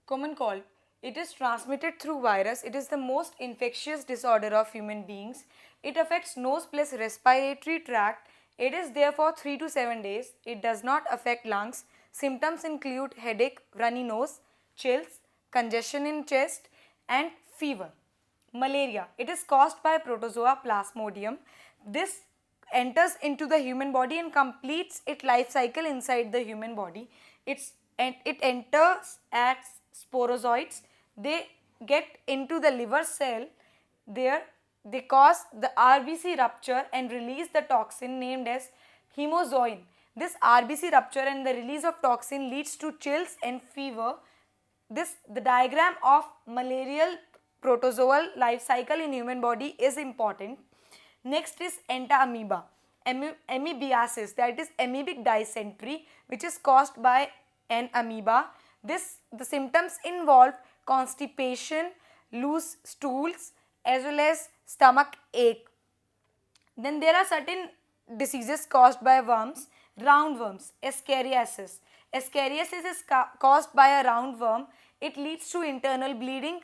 Common cold. It is transmitted through virus. It is the most infectious disorder of human beings. It affects nose plus respiratory tract. It is there for 3 to 7 days. It does not affect lungs. Symptoms include headache, runny nose, chills, congestion in chest and fever. Malaria. It is caused by protozoa plasmodium. This enters into the human body and completes its life cycle inside the human body. It enters as sporozoites. They get into the liver cell. There they cause the RBC rupture and release the toxin named as hemozoin. This RBC rupture and the release of toxin leads to chills and fever. The diagram of malarial protozoal life cycle in human body is important. Next is entamoeba, amoebiasis, that is amoebic dysentery, which is caused by an amoeba. The symptoms involve constipation, loose stools, as well as stomach ache. Then there are certain diseases caused by worms, roundworms, Escheriasis. Escheriasis is caused by a roundworm. It leads to internal bleeding,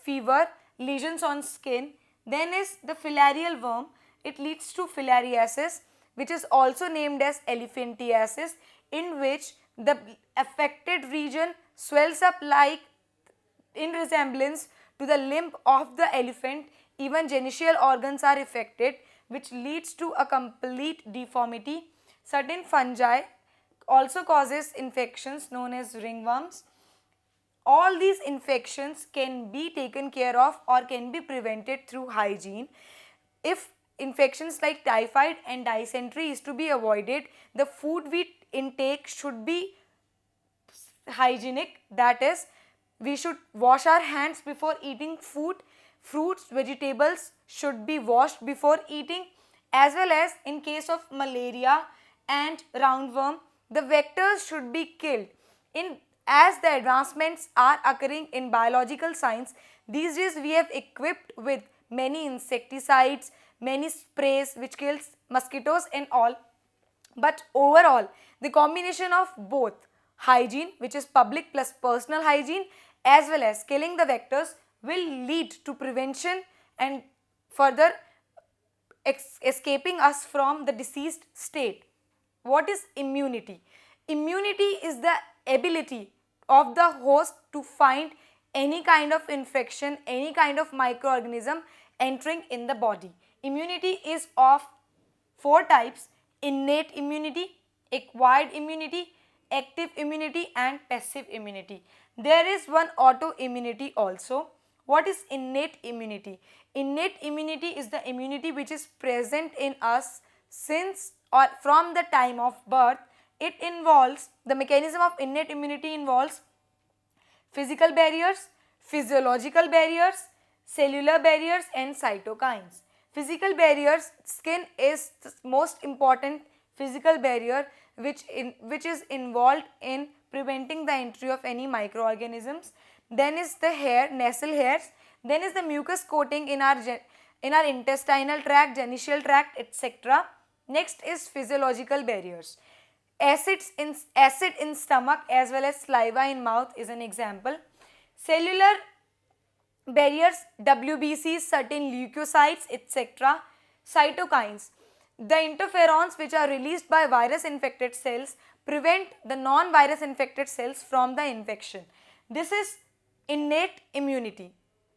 fever, lesions on skin. Then is the filarial worm. It leads to filariasis, which is also named as elephantiasis, in which the affected region swells up like in resemblance to the limb of the elephant. Even genital organs are affected, which leads to a complete deformity. Certain fungi also causes infections known as ringworms. All these infections can be taken care of or can be prevented through hygiene. If infections like typhoid and dysentery is to be avoided, the food we intake should be hygienic. That is, we should wash our hands before eating food. Fruits, vegetables should be washed before eating, as well as in case of malaria and roundworm, the vectors should be killed. As the advancements are occurring in biological science, these days we have equipped with many insecticides, many sprays which kills mosquitoes and all. But overall, the combination of both hygiene, which is public plus personal hygiene, as well as killing the vectors will lead to prevention and further escaping us from the diseased state. What is immunity? Immunity is the ability of the host to find any kind of infection, any kind of microorganism entering in the body. Immunity is of 4 types: innate immunity, acquired immunity, active immunity and passive immunity. There is one autoimmunity also. What is innate immunity? Innate immunity is the immunity which is present in us since or from the time of birth. It involves, the mechanism of innate immunity involves physical barriers, physiological barriers, cellular barriers and cytokines. Physical barriers, skin is the most important physical barrier which is involved in preventing the entry of any microorganisms. Then is the hair, nasal hairs. Then is the mucus coating in our intestinal tract, genital tract, etc. Next is physiological barriers. Acid in stomach as well as saliva in mouth is an example. Cellular barriers, WBCs, certain leukocytes, etc. Cytokines, the interferons which are released by virus infected cells prevent the non-virus infected cells from the infection. This is innate immunity.